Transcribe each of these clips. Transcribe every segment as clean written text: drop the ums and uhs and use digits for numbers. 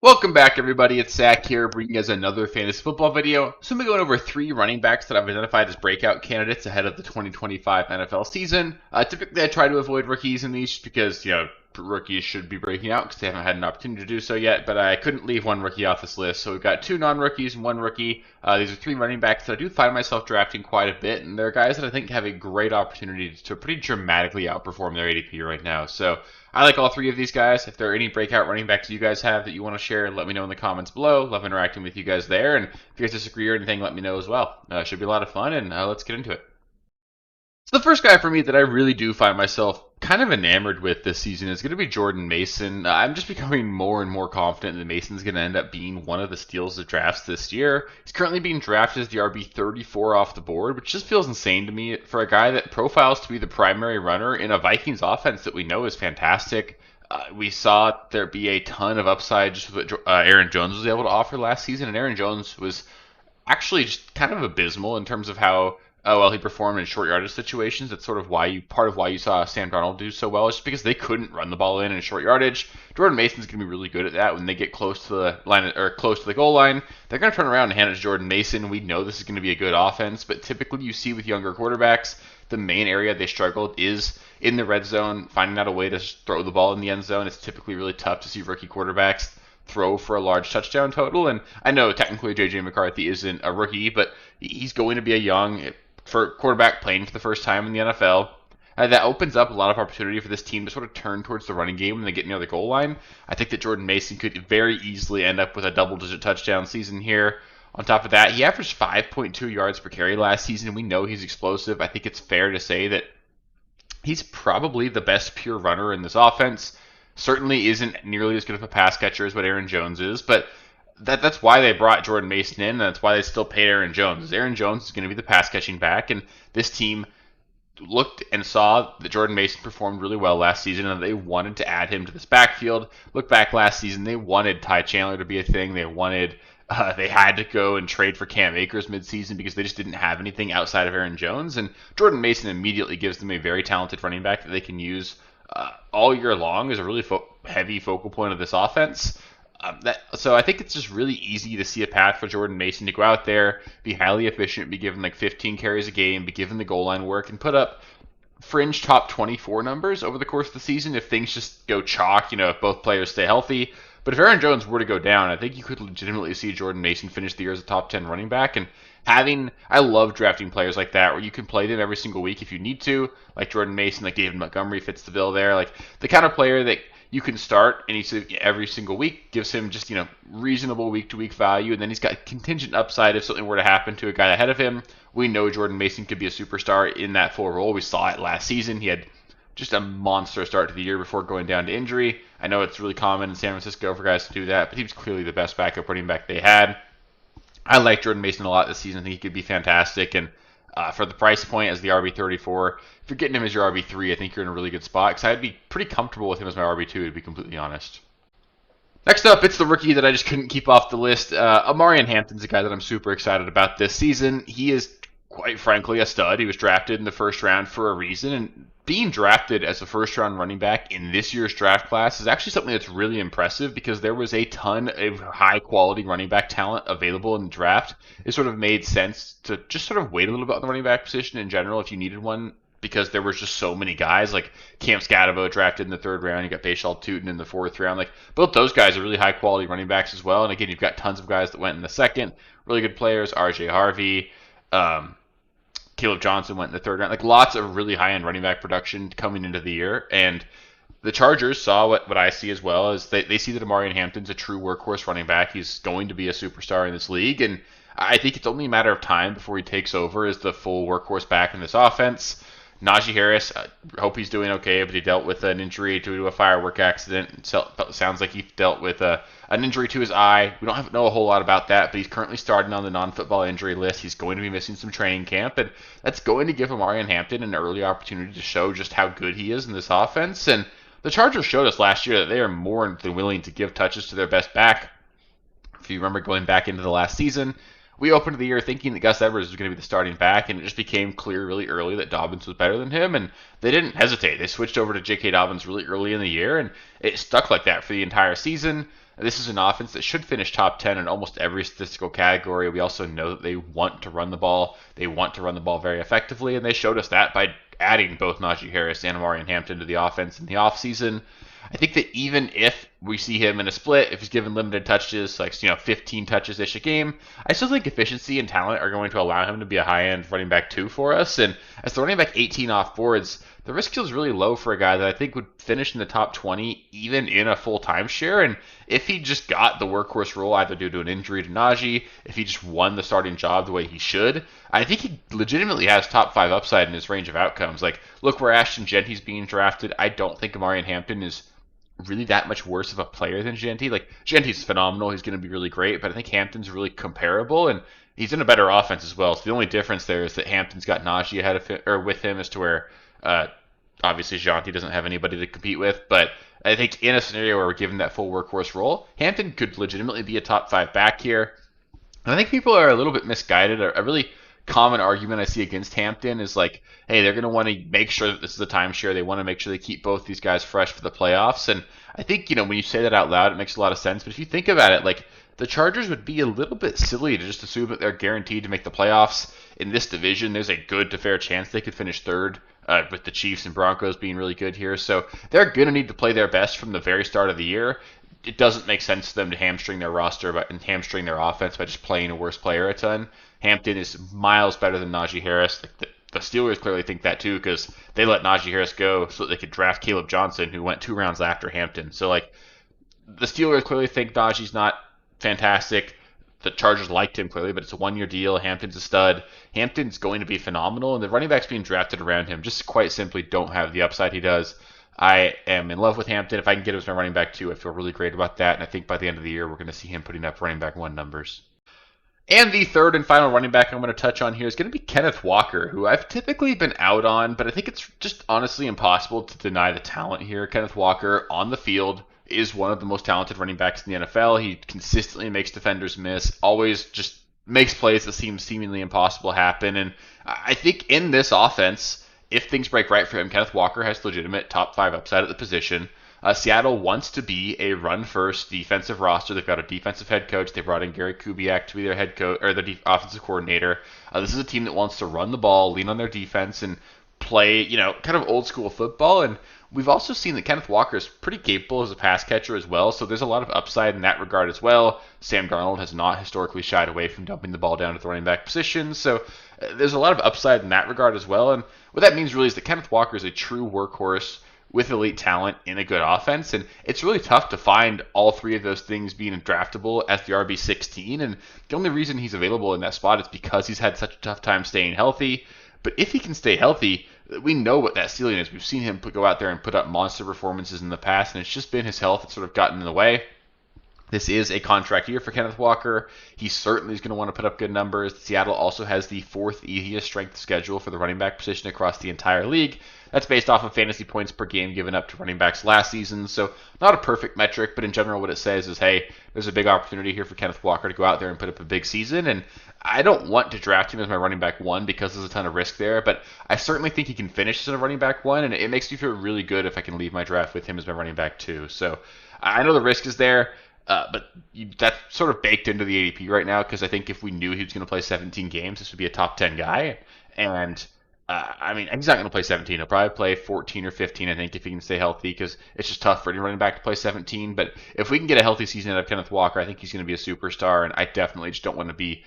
Welcome back, everybody. It's Zach here, bringing you guys another fantasy football video. So I'm going over 3 running backs that I've identified as breakout candidates ahead of the 2025 NFL season. Typically, I try to avoid rookies in these because, rookies should be breaking out because they haven't had an opportunity to do so yet, but I couldn't leave one rookie off this list. So we've got 2 non-rookies and 1 rookie. These are 3 running backs that I do find myself drafting quite a bit, and they're guys that I think have a great opportunity to pretty dramatically outperform their ADP right now. So I like all 3 of these guys. If there are any breakout running backs you guys have that you want to share, let me know in the comments below. Love interacting with you guys there. And if you guys disagree or anything, let me know as well. Should be a lot of fun, and let's get into it. So the first guy for me that I really do find myself kind of enamored with this season is going to be Jordan Mason. I'm just becoming more and more confident that Mason's going to end up being one of the steals of drafts this year. He's currently being drafted as the RB 34 off the board, which just feels insane to me for a guy that profiles to be the primary runner in a Vikings offense that we know is fantastic. We saw there be a ton of upside just with what Aaron Jones was able to offer last season, and Aaron Jones was actually just kind of abysmal in terms of how well he performed in short yardage situations. That's sort of part of why you saw Sam Darnold do so well, is just because they couldn't run the ball in short yardage. Jordan Mason's going to be really good at that when they get close to the line or close to the goal line. They're going to turn around and hand it to Jordan Mason. We know this is going to be a good offense, but typically you see with younger quarterbacks, the main area they struggled is in the red zone, finding out a way to throw the ball in the end zone. It's typically really tough to see rookie quarterbacks throw for a large touchdown total. And I know technically J.J. McCarthy isn't a rookie, but he's going to be a young for quarterback playing for the first time in the NFL. That opens up a lot of opportunity for this team to sort of turn towards the running game when they get near the goal line. I think that Jordan Mason could very easily end up with a double-digit touchdown season here. On top of that, he averaged 5.2 yards per carry last season. We know he's explosive. I think it's fair to say that he's probably the best pure runner in this offense. Certainly isn't nearly as good of a pass catcher as what Aaron Jones is, but that's why they brought Jordan Mason in, and that's why they still paid Aaron Jones. Aaron Jones is going to be the pass catching back, and this team looked and saw that Jordan Mason performed really well last season, and they wanted to add him to this backfield. Look back last season, they wanted Ty Chandler to be a thing. They had to go and trade for Cam Akers midseason because they just didn't have anything outside of Aaron Jones, and Jordan Mason immediately gives them a very talented running back that they can use all year long as a really heavy focal point of this offense. So I think it's just really easy to see a path for Jordan Mason to go out there, be highly efficient, be given like 15 carries a game, be given the goal line work, and put up fringe top 24 numbers over the course of the season if things just go chalk, if both players stay healthy. But if Aaron Jones were to go down, I think you could legitimately see Jordan Mason finish the year as a top 10 running back. And I love drafting players like that where you can play them every single week if you need to, like Jordan Mason, like David Montgomery fits the bill there. Like the kind of player that you can start every single week, gives him just, reasonable week-to-week value, and then he's got contingent upside if something were to happen to a guy ahead of him. We know Jordan Mason could be a superstar in that full role. We saw it last season. He had just a monster start to the year before going down to injury. I know it's really common in San Francisco for guys to do that, but he was clearly the best backup running back they had. I like Jordan Mason a lot this season. I think he could be fantastic, and for the price point as the RB34, if you're getting him as your RB3, I think you're in a really good spot because I'd be pretty comfortable with him as my RB2, to be completely honest. Next up, it's the rookie that I just couldn't keep off the list. Amarian Hampton's a guy that I'm super excited about this season. He is, quite frankly, a stud. He was drafted in the first round for a reason, and being drafted as a first-round running back in this year's draft class is actually something that's really impressive because there was a ton of high-quality running back talent available in the draft. It sort of made sense to just sort of wait a little bit on the running back position in general if you needed one because there was just so many guys. Like Cam Scatavo drafted in the 3rd round. You got Bashal Tutin in the 4th round. Like both those guys are really high-quality running backs as well. And again, you've got tons of guys that went in the 2nd. Really good players. R.J. Harvey. Caleb Johnson went in the 3rd round. Like lots of really high-end running back production coming into the year. And the Chargers saw what I see as well as they see that Amarian Hampton's a true workhorse running back. He's going to be a superstar in this league. And I think it's only a matter of time before he takes over as the full workhorse back in this offense. Najee Harris, I hope he's doing okay, but he dealt with an injury due to a firework accident. It sounds like he dealt with an injury to his eye. We don't know a whole lot about that, but he's currently starting on the non-football injury list. He's going to be missing some training camp, and that's going to give Amarian Hampton an early opportunity to show just how good he is in this offense. And the Chargers showed us last year that they are more than willing to give touches to their best back. If you remember going back into the last season, we opened the year thinking that Gus Edwards was going to be the starting back, and it just became clear really early that Dobbins was better than him, and they didn't hesitate. They switched over to J.K. Dobbins really early in the year, and it stuck like that for the entire season. This is an offense that should finish top 10 in almost every statistical category. We also know that they want to run the ball. They want to run the ball very effectively, and they showed us that by adding both Najee Harris and Amarian Hampton to the offense in the offseason. I think that even if we see him in a split, if he's given limited touches, like 15 touches ish a game, I still think efficiency and talent are going to allow him to be a high-end running back 2 for us. And as the running back 18 off boards, the risk feels really low for a guy that I think would finish in the top 20 even in a full timeshare. And if he just got the workhorse role, either due to an injury to Najee, if he just won the starting job the way he should, I think he legitimately has top 5 upside in his range of outcomes. Like, look where Ashton Genty's being drafted. I don't think Amarian Hampton is really that much worse of a player than Genty. Like, Genty's phenomenal. He's going to be really great, but I think Hampton's really comparable, and he's in a better offense as well. So the only difference there is that Hampton's got Najee ahead of him, or with him, as to where obviously Genty doesn't have anybody to compete with. But I think in a scenario where we're given that full workhorse role, Hampton could legitimately be a top 5 back here. And I think people are a little bit misguided. A really common argument I see against Hampton is like, hey, they're going to want to make sure that this is a timeshare. They want to make sure they keep both these guys fresh for the playoffs. And I think, when you say that out loud, it makes a lot of sense. But if you think about it, like, the Chargers would be a little bit silly to just assume that they're guaranteed to make the playoffs in this division. There's a good to fair chance they could finish third, with the Chiefs and Broncos being really good here. So they're going to need to play their best from the very start of the year. It doesn't make sense to them to hamstring their roster and hamstring their offense by just playing a worse player a ton. Hampton is miles better than Najee Harris. The Steelers clearly think that too, because they let Najee Harris go so that they could draft Caleb Johnson, who went 2 rounds after Hampton. So, like, the Steelers clearly think Najee's not fantastic. The Chargers liked him clearly, but it's a 1-year deal. Hampton's a stud. Hampton's going to be phenomenal, and the running backs being drafted around him just quite simply don't have the upside he does. I am in love with Hampton. If I can get him as my running back 2, I feel really great about that, and I think by the end of the year we're going to see him putting up running back 1 numbers. And the third and final running back I'm going to touch on here is going to be Kenneth Walker, who I've typically been out on, but I think it's just honestly impossible to deny the talent here. Kenneth Walker on the field is one of the most talented running backs in the NFL. He consistently makes defenders miss, always just makes plays that seem seemingly impossible happen. And I think in this offense, if things break right for him, Kenneth Walker has legitimate top 5 upside at the position. Seattle wants to be a run-first defensive roster. They've got a defensive head coach. They brought in Gary Kubiak to be their head coach or the offensive coordinator. This is a team that wants to run the ball, lean on their defense, and play, kind of old school football. And we've also seen that Kenneth Walker is pretty capable as a pass catcher as well. So there's a lot of upside in that regard as well. Sam Darnold has not historically shied away from dumping the ball down to the running back position. So there's a lot of upside in that regard as well. And what that means really is that Kenneth Walker is a true workhorse with elite talent in a good offense, and it's really tough to find all 3 of those things being draftable as the RB16, and the only reason he's available in that spot is because he's had such a tough time staying healthy. But if he can stay healthy, we know what that ceiling is. We've seen him go out there and put up monster performances in the past, and it's just been his health that's sort of gotten in the way. This is a contract year for Kenneth Walker. He certainly is going to want to put up good numbers. Seattle also has the 4th easiest strength schedule for the running back position across the entire league. That's based off of fantasy points per game given up to running backs last season. So not a perfect metric, but in general what it says is, hey, there's a big opportunity here for Kenneth Walker to go out there and put up a big season. And I don't want to draft him as my running back 1 because there's a ton of risk there, but I certainly think he can finish as a running back 1, and it makes me feel really good if I can leave my draft with him as my running back 2. So I know the risk is there. But that's sort of baked into the ADP right now, because I think if we knew he was going to play 17 games, this would be a top 10 guy. And, he's not going to play 17. He'll probably play 14 or 15, I think, if he can stay healthy, because it's just tough for any running back to play 17. But if we can get a healthy season out of Kenneth Walker, I think he's going to be a superstar, and I definitely just don't want to be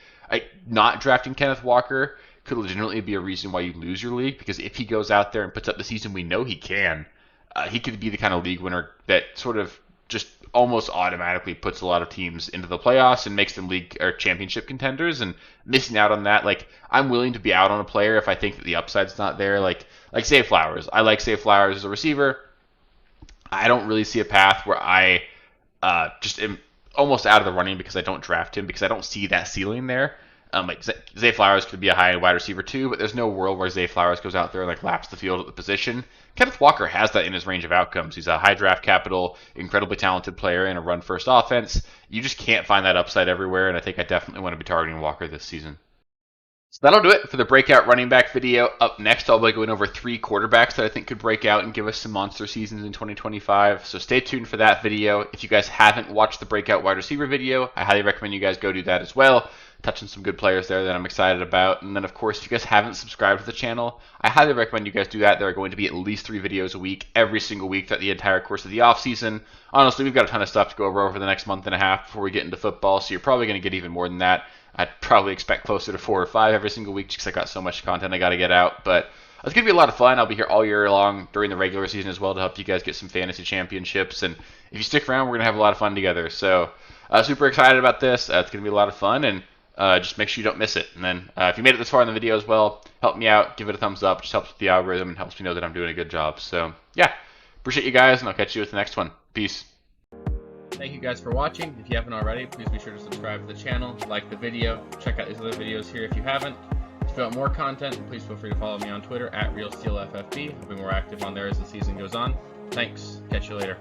not drafting Kenneth Walker could legitimately be a reason why you lose your league, because if he goes out there and puts up the season we know he can, he could be the kind of league winner that sort of just almost automatically puts a lot of teams into the playoffs and makes them league or championship contenders. And missing out on that, I'm willing to be out on a player if I think that the upside's not there. Like Zay Flowers. I like Zay Flowers as a receiver. I don't really see a path where I just am almost out of the running because I don't draft him, because I don't see that ceiling there. Zay Flowers could be a high wide receiver too, but there's no world where Zay Flowers goes out there and laps the field at the position. Kenneth Walker has that in his range of outcomes. He's a high draft capital, incredibly talented player in a run first offense. You just can't find that upside everywhere, and I think I definitely want to be targeting Walker this season. So that'll do it for the breakout running back video. Up next, I'll be going over 3 quarterbacks that I think could break out and give us some monster seasons in 2025. So stay tuned for that video. If you guys haven't watched the breakout wide receiver video, I highly recommend you guys go do that as well. Touching some good players there that I'm excited about. And then, of course, if you guys haven't subscribed to the channel, I highly recommend you guys do that. There are going to be at least 3 videos a week, every single week throughout the entire course of the offseason. Honestly, we've got a ton of stuff to go over the next month and a half before we get into football, so you're probably going to get even more than that. I'd probably expect closer to 4 or 5 every single week just because I got so much content I got to get out. But it's going to be a lot of fun. I'll be here all year long during the regular season as well to help you guys get some fantasy championships. And if you stick around, we're going to have a lot of fun together. So super excited about this. It's going to be a lot of fun. And just make sure you don't miss it. And then if you made it this far in the video as well, help me out. Give it a thumbs up. It just helps with the algorithm and helps me know that I'm doing a good job. So yeah, appreciate you guys, and I'll catch you with the next one. Peace. Thank you guys for watching. If you haven't already, please be sure to subscribe to the channel, like the video, check out these other videos here if you haven't. If you want more content, please feel free to follow me on Twitter at RealSteelFFB. I'll be more active on there as the season goes on. Thanks. Catch you later.